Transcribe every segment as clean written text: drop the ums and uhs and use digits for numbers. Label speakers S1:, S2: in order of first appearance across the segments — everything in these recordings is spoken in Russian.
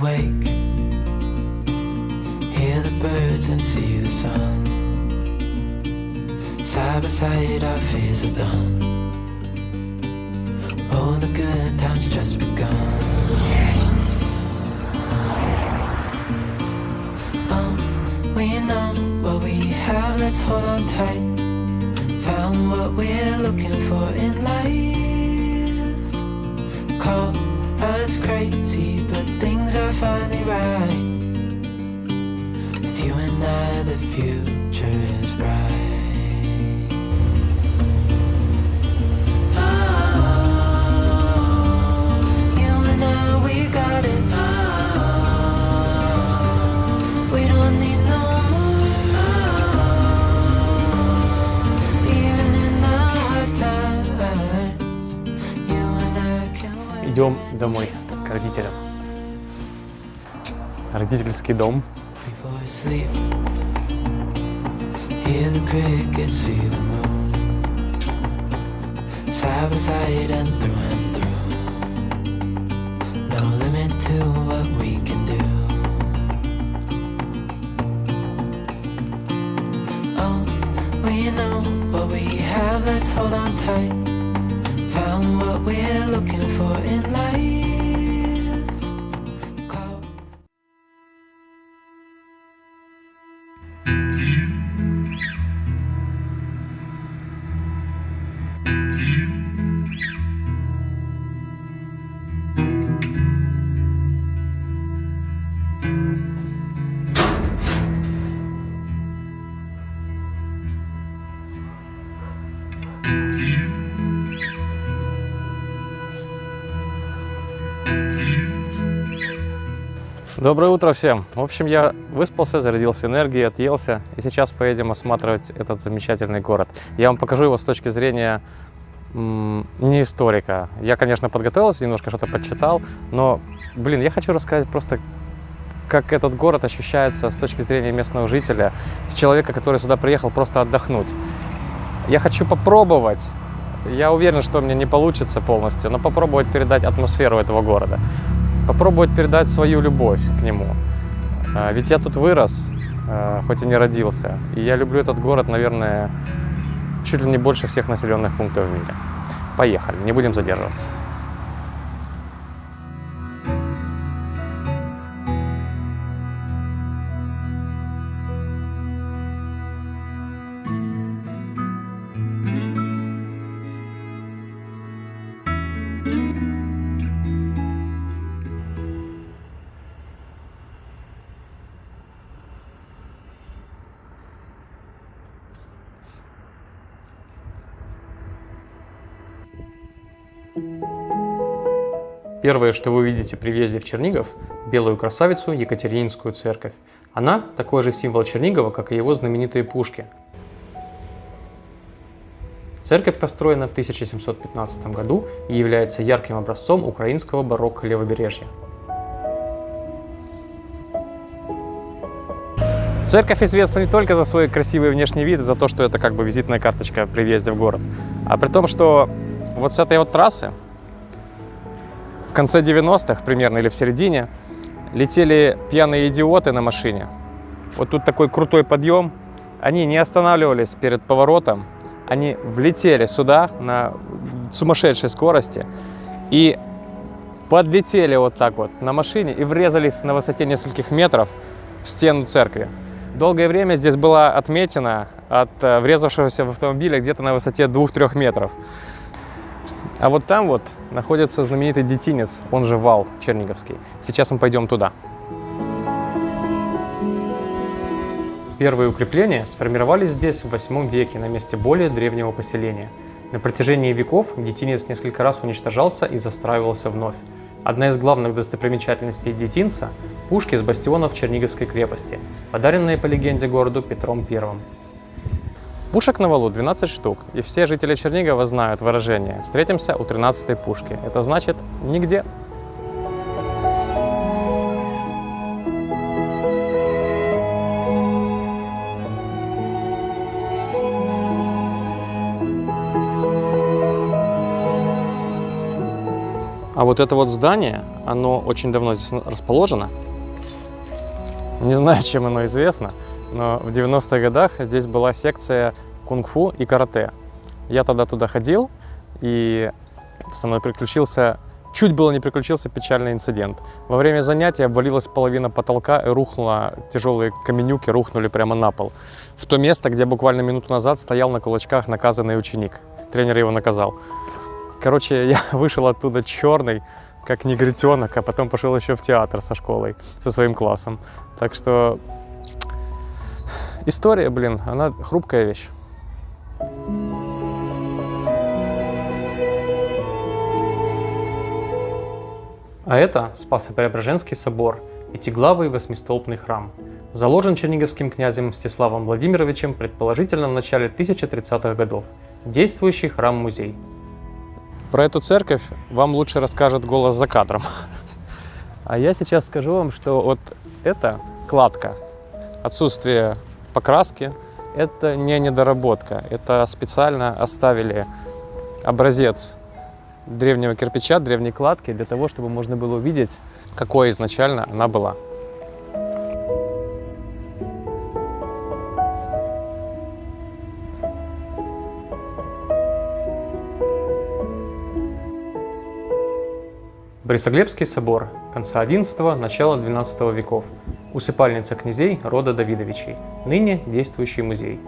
S1: awake, hear the birds and see the sun. Side by side our fears are done. Oh, the good times just begun. We know what we have, let's hold on tight. Found what we're looking for in life. Call us crazy, but things are finally right. With you and I, the future is bright. Oh, you and I, we got it. Oh, we don't need no more. Oh, even in the hard times, you and I can wait.
S2: Идем домой к родителям. Родительский дом.
S1: Before I sleep, hear the crickets, see the moon. Side by side and through. No limit to what we can do. Oh, we know what we have, let's hold on tight. Found what we're looking for in life. Call.
S2: Доброе утро всем! В общем, я выспался, зарядился энергией, отъелся. И сейчас поедем осматривать этот замечательный город. Я вам покажу его с точки зрения не историка. Я, конечно, подготовился, немножко что-то подчитал. Но, блин, я хочу рассказать просто, как этот город ощущается с точки зрения местного жителя. С человека, который сюда приехал просто отдохнуть. Я хочу попробовать. Я уверен, что мне не получится полностью, но попробовать передать атмосферу этого города. Попробовать передать свою любовь к нему. Ведь я тут вырос, хоть и не родился. И я люблю этот город, наверное, чуть ли не больше всех населенных пунктов в мире. Поехали, не будем задерживаться. Первое, что вы увидите при въезде в Чернигов – белую красавицу Екатерининскую церковь. Она – такой же символ Чернигова, как и его знаменитые пушки. Церковь построена в 1715 году и является ярким образцом украинского барокко левобережья. Церковь известна не только за свой красивый внешний вид, за то, что это как бы визитная карточка при въезде в город, а при том, что вот с этой вот трассы в конце 90-х, примерно, или в середине, летели пьяные идиоты на машине. Вот тут такой крутой подъем. Они не останавливались перед поворотом. Они влетели сюда на сумасшедшей скорости и подлетели вот так вот на машине и врезались на высоте нескольких метров в стену церкви. Долгое время здесь была отметина от врезавшегося в автомобиля где-то на высоте 2-3 метров. А вот там вот находится знаменитый детинец, он же вал Черниговский. Сейчас мы пойдем туда. Первые укрепления сформировались здесь в 8 веке на месте более древнего поселения. На протяжении веков детинец несколько раз уничтожался и застраивался вновь. Одна из главных достопримечательностей детинца – пушки с бастионов Черниговской крепости, подаренные по легенде городу Петром I. Пушек на валу 12 штук, и все жители Чернигова знают выражение «встретимся у 13-й пушки». Это значит «нигде». А вот это вот здание, оно очень давно здесь расположено. Не знаю, чем оно известно, но в 90-х годах здесь была секция кунг-фу и карате. Я тогда туда ходил, и со мной чуть было не приключился печальный инцидент. Во время занятия обвалилась половина потолка и рухнула, тяжелые каменюки рухнули прямо на пол. В то место, где буквально минуту назад стоял на кулачках наказанный ученик. Тренер его наказал. Короче, я вышел оттуда черный, как негритенок, а потом пошел еще в театр со школой, со своим классом. Так что история, блин, она хрупкая вещь.
S3: А это Спасо-Преображенский собор, пятиглавый восьмистолбный храм. Заложен черниговским князем Мстиславом Владимировичем предположительно в начале 1030-х годов. Действующий храм-музей.
S2: Про эту церковь вам лучше расскажет голос за кадром. А я сейчас скажу вам, что вот эта кладка, отсутствие покраски, это не недоработка. Это специально оставили образец древнего кирпича, древней кладки, для того, чтобы можно было увидеть, какой изначально она была.
S3: Борисоглебский собор конца XI – начала XII веков. Усыпальница князей рода Давидовичей. Ныне действующий музей.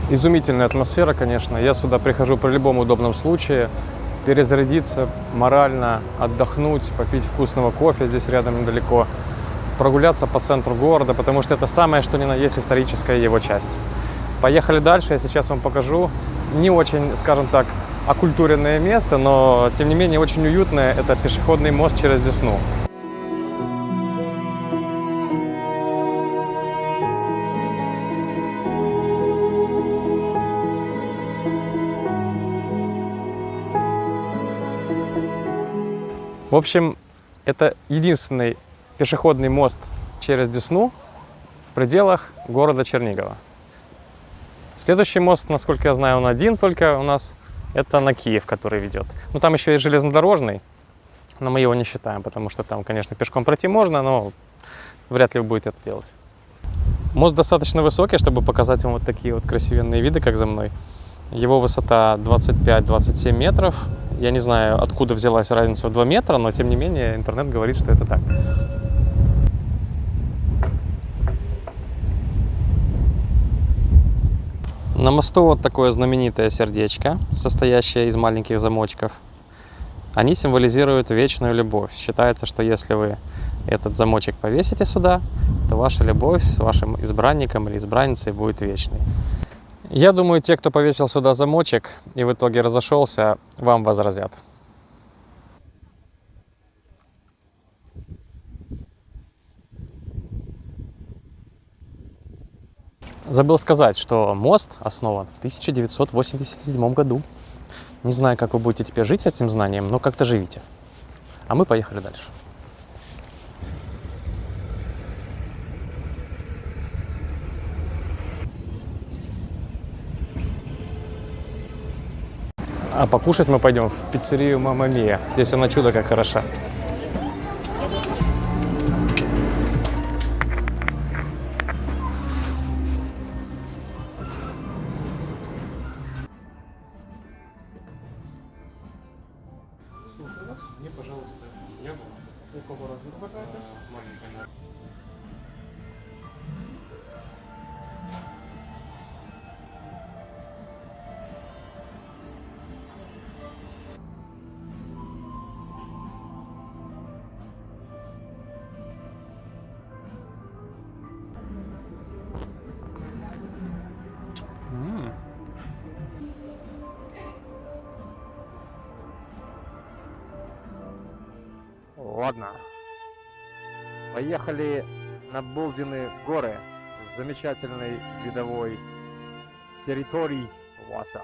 S2: Изумительная атмосфера, конечно. Я сюда прихожу при любом удобном случае. Перезарядиться морально, отдохнуть, попить вкусного кофе здесь рядом недалеко. Прогуляться по центру города, потому что это самое, что ни на есть историческая его часть. Поехали дальше, я сейчас вам покажу. Не очень, скажем так, окультуренное место, но тем не менее очень уютное. Это пешеходный мост через Десну. В общем, это единственный пешеходный мост через Десну в пределах города Чернигова. Следующий мост, насколько я знаю, он один только у нас, это на Киев, который ведет. Ну, там еще есть железнодорожный, но мы его не считаем, потому что там, конечно, пешком пройти можно, но вряд ли вы будете это делать. Мост достаточно высокий, чтобы показать вам вот такие вот красивенные виды, как за мной. Его высота 25-27 метров. Я не знаю, откуда взялась разница в 2 метра, но тем не менее интернет говорит, что это так. На мосту вот такое знаменитое сердечко, состоящее из маленьких замочков. Они символизируют вечную любовь. Считается, что если вы этот замочек повесите сюда, то ваша любовь с вашим избранником или избранницей будет вечной. Я думаю, те, кто повесил сюда замочек и в итоге разошелся, вам возразят. Забыл сказать, что мост основан в 1987 году. Не знаю, как вы будете теперь жить с этим знанием, но как-то живите. А мы поехали дальше. А покушать мы пойдем в пиццерию Мамма Мия. Здесь она чудо как хороша. Мне, пожалуйста, яблоко. У кого размер? Маленькая. Ладно. Поехали на Болдины горы с замечательной видовой территорией Васа.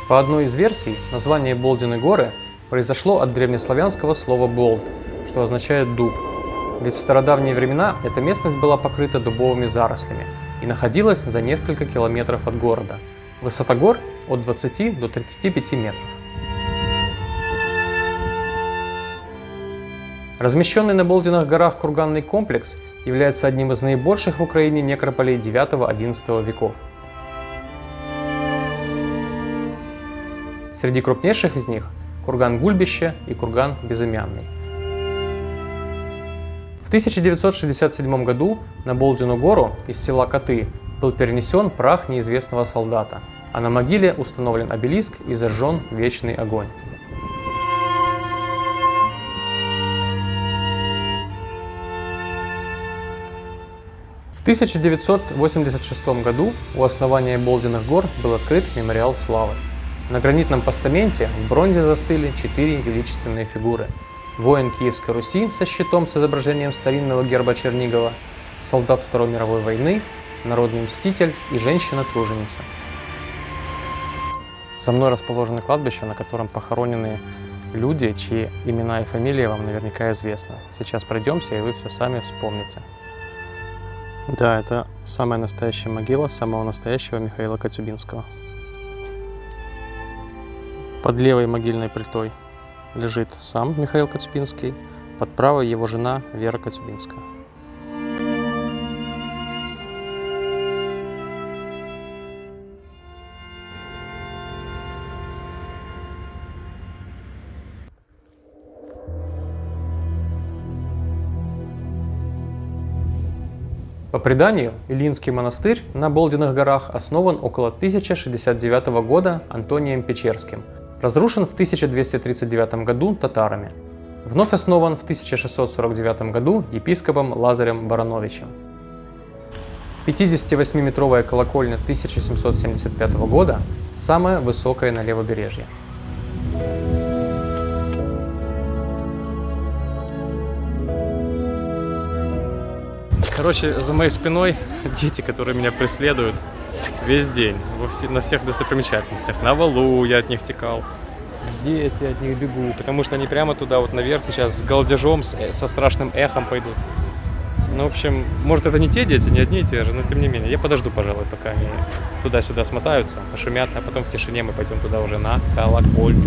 S3: По одной из версий, название Болдины горы произошло от древнеславянского слова «болд», что означает «дуб». Ведь в стародавние времена эта местность была покрыта дубовыми зарослями и находилась за несколько километров от города. Высота гор от 20 до 35 метров. Размещенный на Болдиных горах курганный комплекс является одним из наибольших в Украине некрополей 9-11 веков. Среди крупнейших из них – курган Гульбище и курган Безымянный. В 1967 году на Болдину гору из села Коты был перенесен прах неизвестного солдата, а на могиле установлен обелиск и зажжен вечный огонь. В 1986 году у основания Болдиных гор был открыт мемориал славы. На гранитном постаменте в бронзе застыли 4 величественные фигуры: воин Киевской Руси со щитом с изображением старинного герба Чернигова, солдат Второй мировой войны, народный мститель и женщина-труженица.
S2: За мной расположено кладбище, на котором похоронены люди, чьи имена и фамилии вам наверняка известны. Сейчас пройдемся, и вы все сами вспомните. Да, это самая настоящая могила самого настоящего Михаила Коцюбинского. Под левой могильной плитой лежит сам Михаил Коцюбинский, под правой его жена Вера Коцюбинская.
S3: По преданию, Илинский монастырь на Болдиных горах основан около 1069 года Антонием Печерским, разрушен в 1239 году татарами, вновь основан в 1649 году епископом Лазарем Барановичем. 58-метровая колокольня 1775 года – самая высокая на левобережье.
S2: Короче, за моей спиной дети, которые меня преследуют весь день, на всех достопримечательностях. На валу я от них текал, здесь я от них бегу, потому что они прямо туда вот наверх сейчас с галдежом, со страшным эхом пойдут. Ну, в общем, может, это не те дети, не одни и те же, но тем не менее. Я подожду, пожалуй, пока они туда-сюда смотаются, пошумят, а потом в тишине мы пойдем туда уже на колокольню.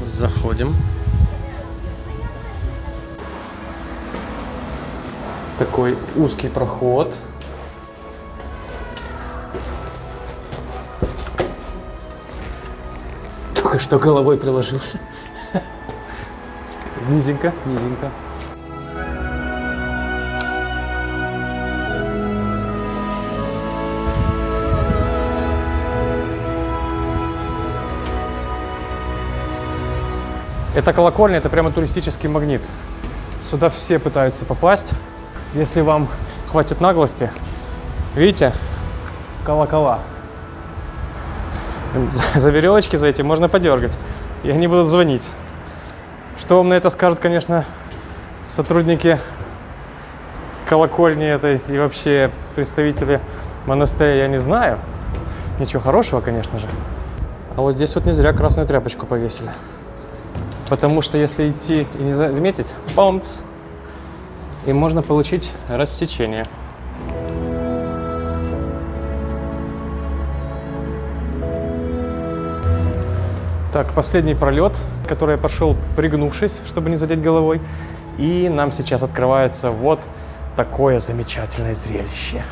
S2: Заходим. Такой узкий проход. Только что головой приложился. Низенько, низенько. Эта колокольня – это прямо туристический магнит. Сюда все пытаются попасть, если вам хватит наглости. Видите? Колокола. За веревочки за эти можно подергать, и они будут звонить. Что вам на это скажут, конечно, сотрудники колокольни этой и вообще представители монастыря, я не знаю. Ничего хорошего, конечно же. А вот здесь вот не зря красную тряпочку повесили. Потому что если идти и не заметить, бомц, и можно получить рассечение. Так, последний пролет, который я прошел, пригнувшись, чтобы не задеть головой. И нам сейчас открывается вот такое замечательное зрелище.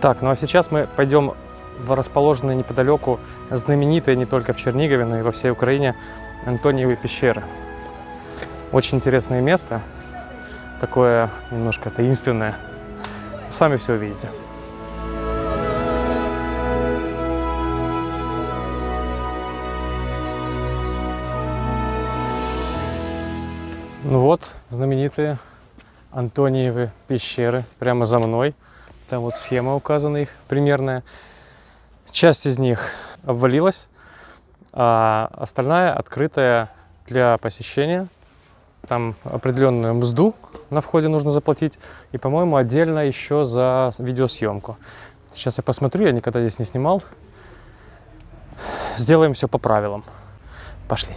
S2: Так, ну а сейчас мы пойдем в расположенные неподалеку знаменитые не только в Чернигове, но и во всей Украине Антониевы пещеры. Очень интересное место, такое немножко таинственное. Сами все увидите. Ну вот, знаменитые Антониевы пещеры прямо за мной. Там вот схема указана их примерная. Часть из них обвалилась, а остальная открытая для посещения. Там определенную мзду на входе нужно заплатить. И, по-моему, отдельно еще за видеосъемку. Сейчас я посмотрю, я никогда здесь не снимал. Сделаем все по правилам. Пошли.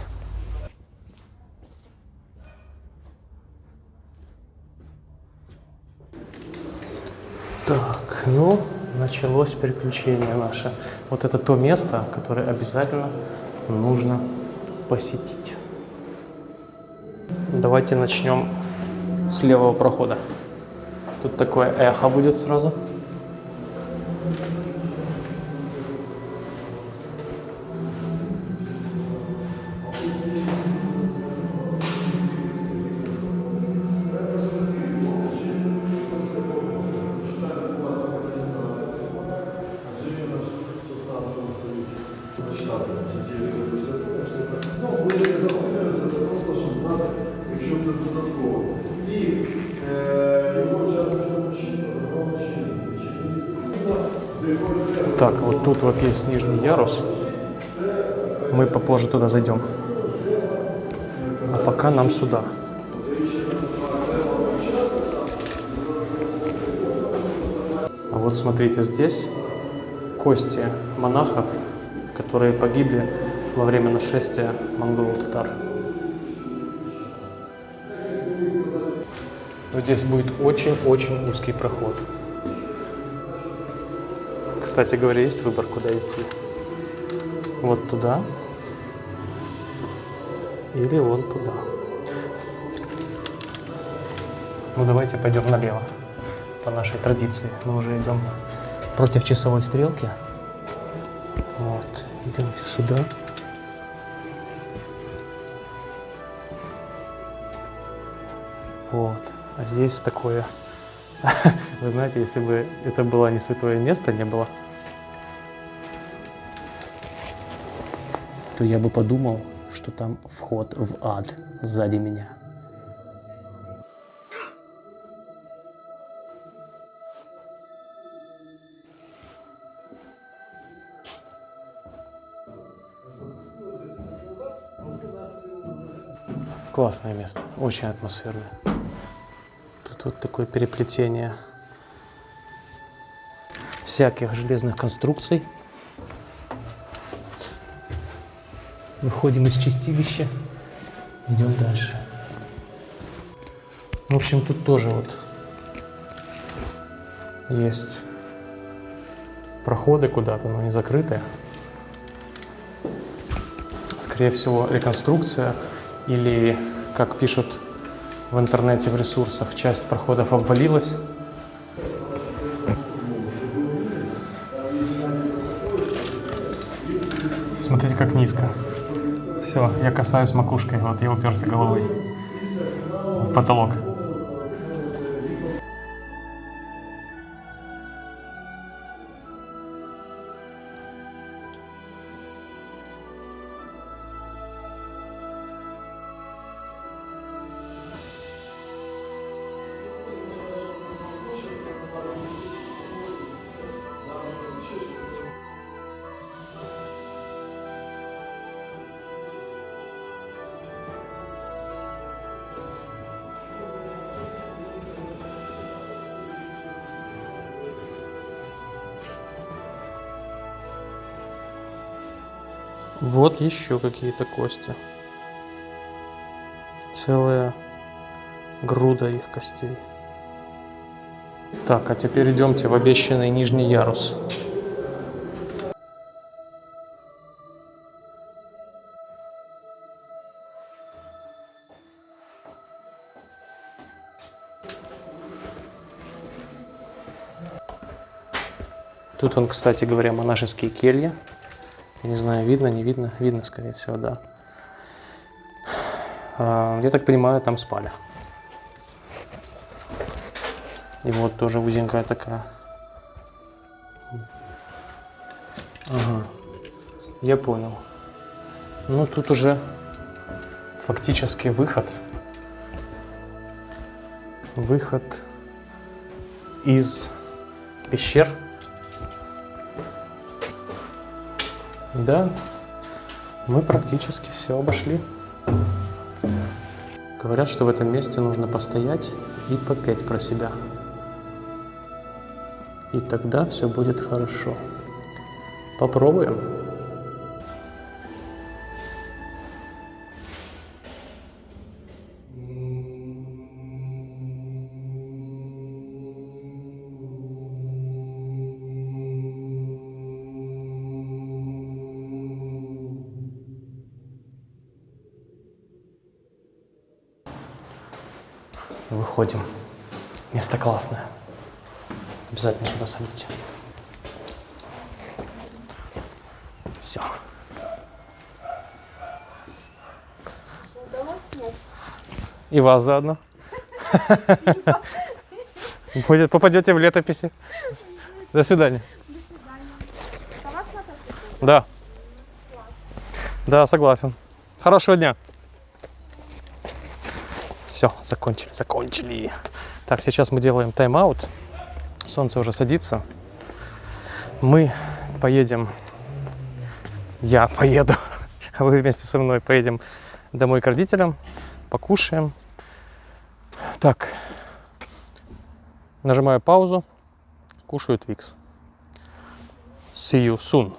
S2: Так, ну, началось приключение наше. Вот это то место, которое обязательно нужно посетить. Давайте начнем с левого прохода. Тут такое эхо будет сразу. Так, вот тут вот есть нижний ярус. Мы попозже туда зайдем. А пока нам сюда. А вот смотрите, здесь кости монахов, которые погибли во время нашествия монголо-татар. Вот здесь будет очень-очень узкий проход. Кстати говоря, есть выбор, куда идти. Вот туда или вон туда. Ну давайте пойдем налево, по нашей традиции. Мы уже идем против часовой стрелки. Вот, идемте сюда. Вот, а здесь такое... Вы знаете, если бы это было не святое место, не было, то я бы подумал, что там вход в ад сзади меня. Классное место, очень атмосферное. Тут вот такое переплетение всяких железных конструкций. Выходим из чистилища, идем дальше. В общем, тут тоже вот есть проходы куда-то, но не закрытые. Скорее всего, реконструкция или, как пишут в интернете, в ресурсах, часть проходов обвалилась. Смотрите, как низко. Все, я касаюсь макушкой, вот я уперся головой в потолок. Вот еще какие-то кости. Целая груда их костей. Так, а теперь идемте в обещанный нижний ярус. Тут он, кстати говоря, монашеские кельи. Я не знаю, видно, не видно. Видно, скорее всего, да.
S3: Я так понимаю, там спали. И вот тоже узенькая такая. Ага, я понял. Ну, тут уже фактически выход. Выход из пещер. Да, мы практически все обошли. Говорят, что в этом месте нужно постоять и попеть про себя. И тогда все будет хорошо. Попробуем. Выходим. Место классное. Обязательно сюда садите. Все.
S4: Удалось снять.
S2: И вас заодно. Попадете в летописи. До свидания.
S4: Это ваш мотоцикл?
S2: Да. Да, согласен. Хорошего дня. Все, закончили. Так, сейчас мы делаем тайм-аут. Солнце уже садится. Мы поедем. Я поеду. А вы вместе со мной поедем домой к родителям. Покушаем. Так. Нажимаю паузу. Кушаю Twix. See you soon.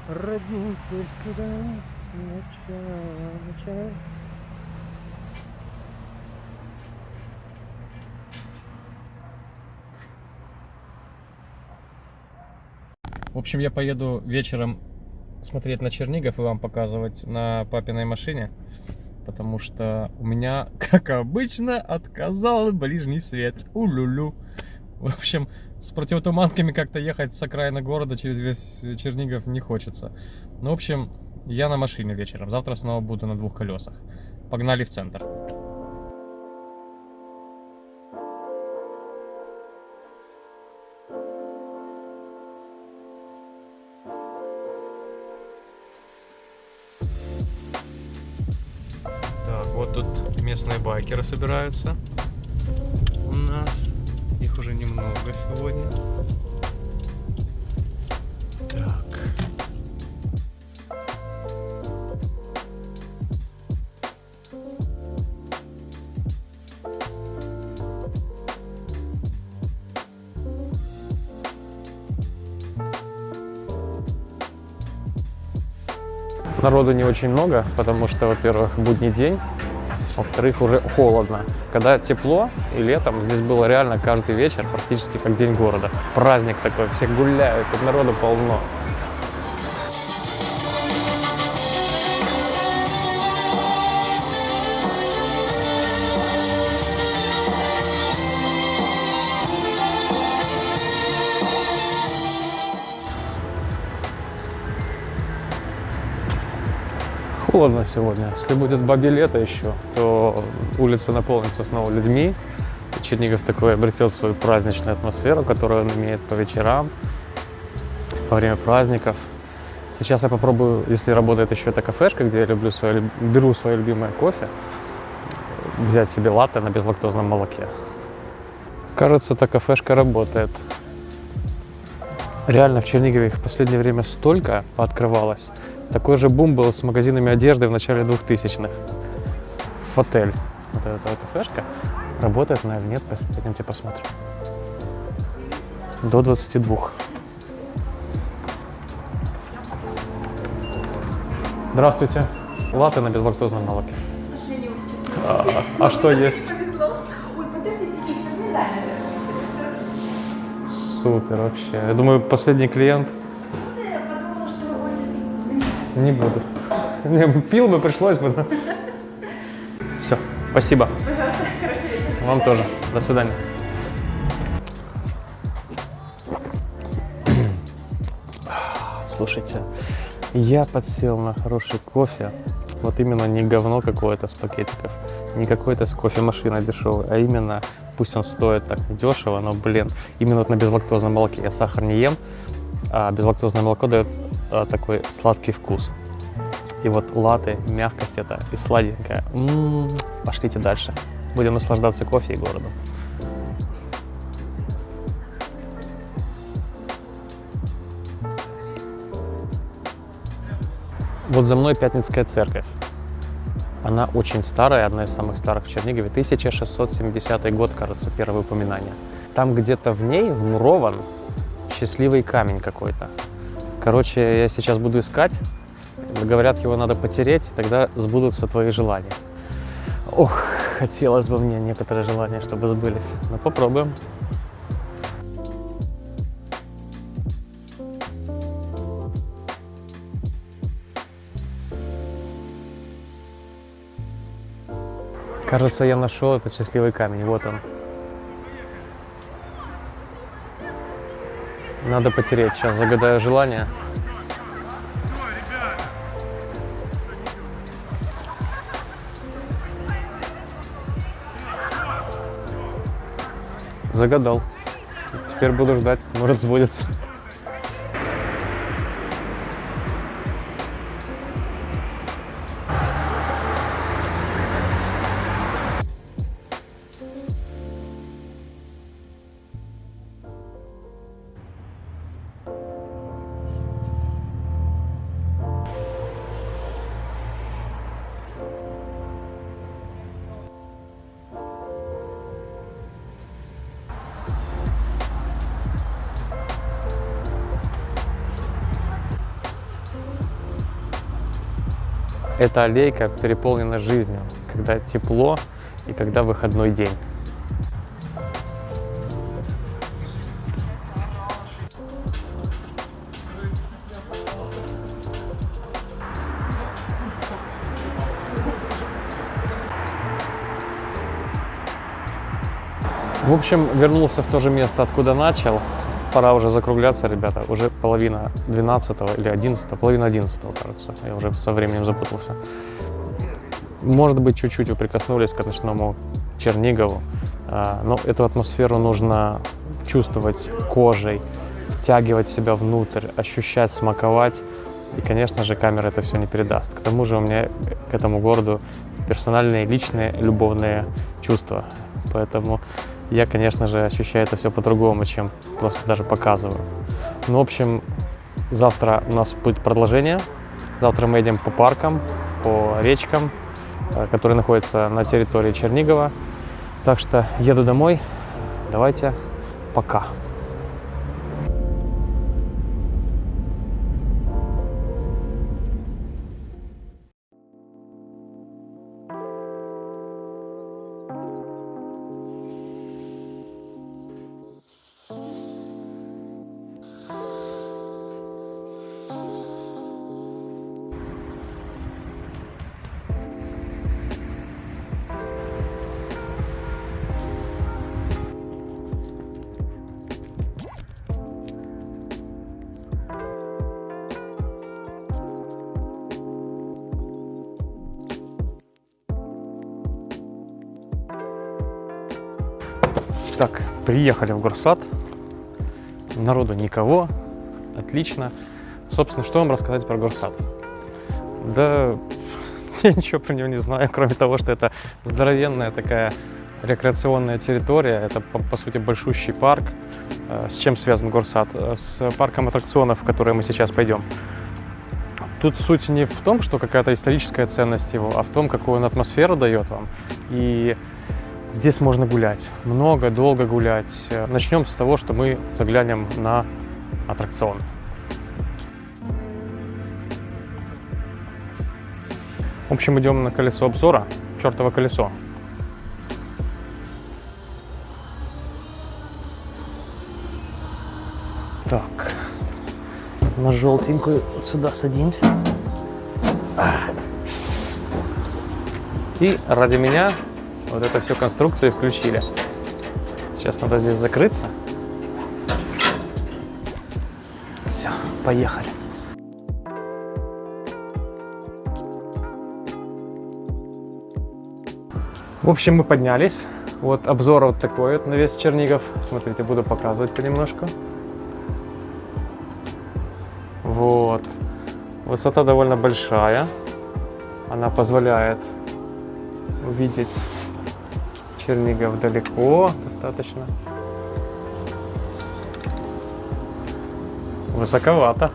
S2: Родительский дом. Начало. В общем, я поеду вечером смотреть на Чернигов и вам показывать на папиной машине, потому что у меня, как обычно, отказал ближний свет. Улюлю. В общем, с противотуманками как-то ехать с окраины города через весь Чернигов не хочется. Ну, в общем, я на машине вечером. Завтра снова буду на 2 колесах. Погнали в центр. Так, вот тут местные байкеры собираются. У нас их уже немного сегодня. Так. Народу не очень много, потому что, во-первых, будний день, во-вторых, уже холодно. Когда тепло и летом, здесь было реально каждый вечер, практически как день города. Праздник такой, все гуляют, тут народу полно. Холодно сегодня. Если будет бабье лето еще, то улицы наполнятся снова людьми. И Чернигов такой обретет свою праздничную атмосферу, которую он имеет по вечерам, во время праздников. Сейчас я попробую, если работает еще эта кафешка, где я беру свое любимое кофе, взять себе латте на безлактозном молоке. Кажется, эта кафешка работает. Реально в Чернигове их в последнее время столько пооткрывалось. Такой же бум был с магазинами одежды в начале 2000-х. Фотель. Вот эта кафешка работает, наверное, нет. Пойдемте посмотрим. До 22. Здравствуйте. Латте на безлактозном молоке.
S4: К сожалению, сейчас не
S2: А что есть?
S4: повезло. Ой, подождите, есть межмедальная.
S2: Супер вообще. Я думаю, последний клиент.
S4: Я подумала, что вы будете пить с меня.
S2: Не буду. Не, пил бы, пришлось бы. Но... Все, спасибо.
S4: Пожалуйста, хорошо вечер.
S2: Вам тоже. До свидания. Слушайте, я подсел на хороший кофе
S3: Вот именно не говно какое-то с пакетиков, не какой-то с кофемашиной дешевой, а именно, пусть он стоит так недешево, но, блин, именно вот на безлактозном молоке. Я сахар не ем, а безлактозное молоко дает такой сладкий вкус. И вот латте, мягкость это и сладенькая. Пошлите дальше. Будем наслаждаться кофе и городом. Вот за мной Пятницкая церковь. Она очень старая, одна из самых старых в Чернигове. 1670 год, кажется, первое упоминание. Там где-то в ней вмурован счастливый камень какой-то. Короче, я сейчас буду искать. Говорят, его надо потереть, и тогда сбудутся твои желания. Ох, хотелось бы мне некоторые желания, чтобы сбылись. Но попробуем. Кажется, я нашел этот счастливый камень. Вот он. Надо потереть. Сейчас загадаю желание. Загадал. Теперь буду ждать. Может, сбудется. Эта аллейка переполнена жизнью, когда тепло и когда выходной день. В общем, вернулся в то же место, откуда начал. Пора уже закругляться, ребята. Уже половина 12 или 11, половина 11, кажется. Я уже со временем запутался. Может быть, чуть-чуть вы прикоснулись к ночному Чернигову, но эту атмосферу нужно чувствовать кожей, втягивать себя внутрь, ощущать, смаковать. И, конечно же, камера это все не передаст. К тому же у меня к этому городу персональные, личные, любовные чувства. Поэтому я, конечно же, ощущаю это все по-другому, чем просто даже показываю. Ну, в общем, завтра у нас будет продолжение. Завтра мы едем по паркам, по речкам, которые находятся на территории Чернигова. Так что еду домой. Давайте, пока. Так, приехали в горсад. Народу никого. Отлично. Собственно, что вам рассказать про горсад? Да, я ничего про него не знаю, кроме того, что это здоровенная такая рекреационная территория. Это, по сути, большущий парк. С чем связан горсад? С парком аттракционов, в который мы сейчас пойдем. Тут суть не в том, что какая-то историческая ценность его, а в том, какую он атмосферу дает вам. И здесь можно гулять, много, долго гулять. Начнем с того, что мы заглянем на аттракцион. В общем, идем на колесо обзора, чертово колесо. Так, на желтенькую вот сюда садимся. И ради меня вот эту всю конструкцию включили. Сейчас надо здесь закрыться. Все, поехали. В общем, мы поднялись. Вот обзор вот такой вот на весь Чернигов. Смотрите, буду показывать понемножку. Вот. Высота довольно большая. Она позволяет увидеть Чернигов далеко, достаточно. Высоковато.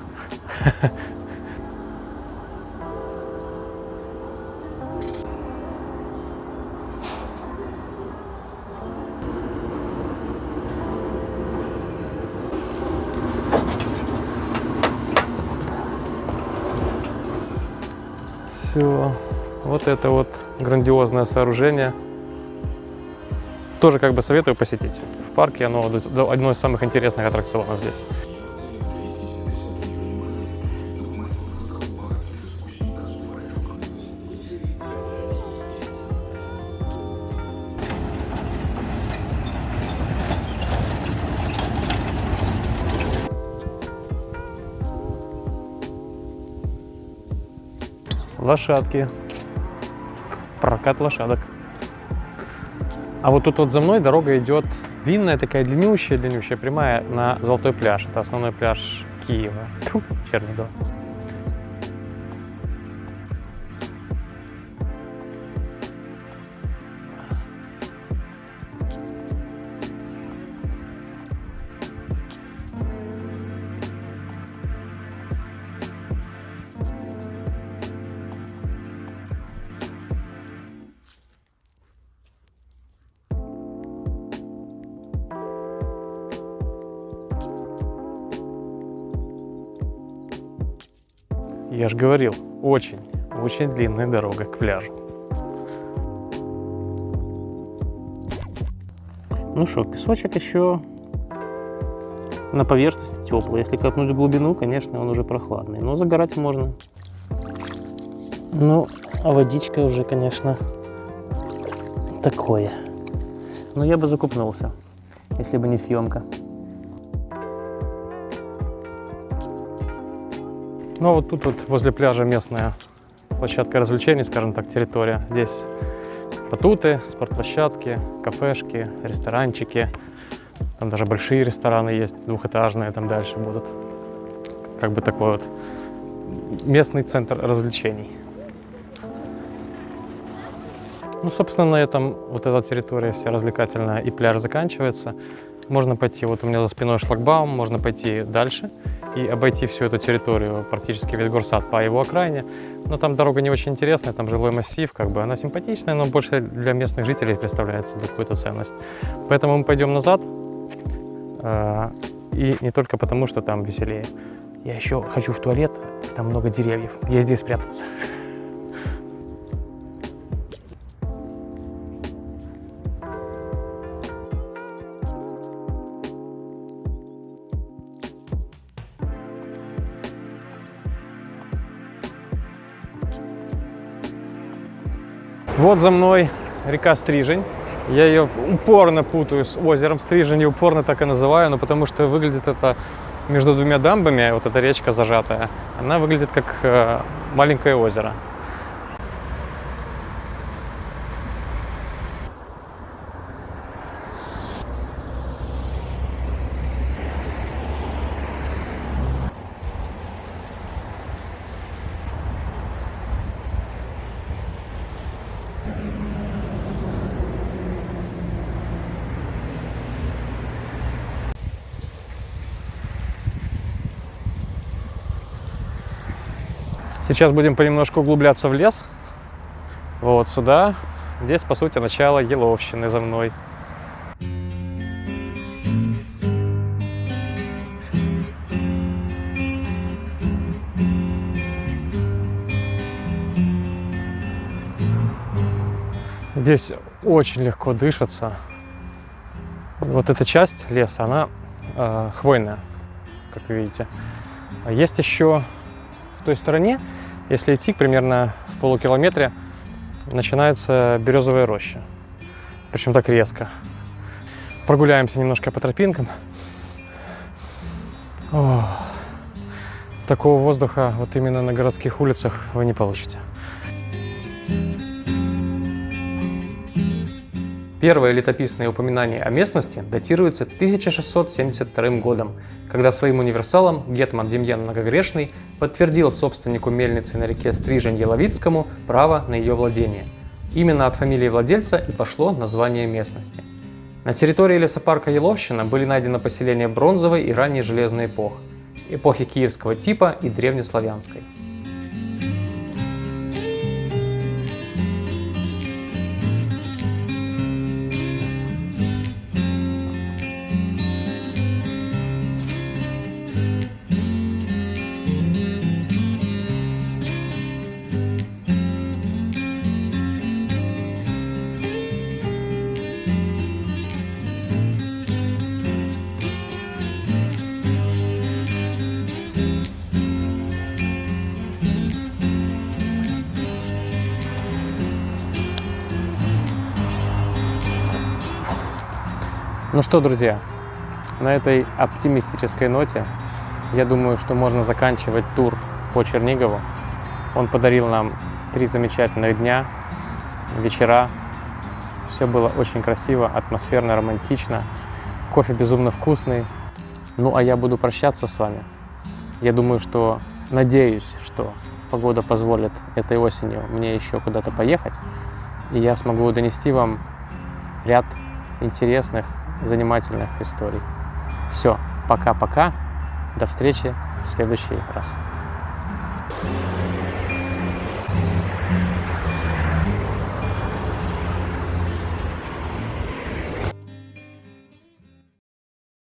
S3: Все. Вот это вот грандиозное сооружение. Тоже как бы советую посетить. В парке оно одно из самых интересных аттракционов здесь. Лошадки. Прокат лошадок. А вот тут вот за мной дорога идет длинная, такая длиннющая прямая на Золотой пляж. Это основной пляж Киева. Тьфу, Чернигова. Я же говорил, очень длинная дорога к пляжу. Ну что, песочек еще на поверхности теплый. Если копнуть в глубину, конечно, он уже прохладный. Но загорать можно. Ну, а водичка уже, конечно, такое. Но я бы закупнулся, если бы не съемка. Ну, вот тут вот возле пляжа местная площадка развлечений, скажем так, территория. Здесь батуты, спортплощадки, кафешки, ресторанчики. Там даже большие рестораны есть, двухэтажные, там дальше будут. Как бы такой вот местный центр развлечений. Ну, собственно, на этом вот эта территория вся развлекательная и пляж заканчивается. Можно пойти, вот у меня за спиной шлагбаум, можно пойти дальше и обойти всю эту территорию, практически весь горсад по его окраине. Но там дорога не очень интересная, там жилой массив, как бы она симпатичная, но больше для местных жителей представляет собой какую-то ценность. Поэтому мы пойдем назад, и не только потому, что там веселее. Я еще хочу в туалет, там много деревьев, есть здесь спрятаться. Вот за мной река Стрижень. Я ее упорно путаю с озером Стрижень, и упорно так и называю, но потому что выглядит это между двумя дамбами, вот эта речка зажатая, она выглядит как маленькое озеро. Сейчас будем понемножку углубляться в лес. Вот сюда. Здесь, по сути, начало Еловщины за мной. Здесь очень легко дышится. Вот эта часть леса, она хвойная, как вы видите. А есть еще в той стороне, если идти примерно в полукилометре, начинается березовая роща. Причем так резко. Прогуляемся немножко по тропинкам. О, такого воздуха вот именно на городских улицах вы не получите. Первые летописные упоминания о местности датируются 1672 годом, когда своим универсалом гетман Демьян Многогрешный подтвердил собственнику мельницы на реке Стрижень Яловицкому право на ее владение. Именно от фамилии владельца и пошло название местности. На территории лесопарка Еловщина были найдены поселения бронзовой и ранней железной эпохи киевского типа и древнеславянской.
S2: Ну что, друзья, на этой оптимистической ноте, я думаю, что можно заканчивать тур по Чернигову. Он подарил нам 3 замечательных дня, вечера. Все было очень красиво, атмосферно, романтично. Кофе безумно вкусный. Ну, а я буду прощаться с вами. Я думаю, надеюсь, что погода позволит этой осенью мне еще куда-то поехать. И я смогу донести вам ряд интересных, занимательных историй. Все, пока-пока. До встречи в следующий раз.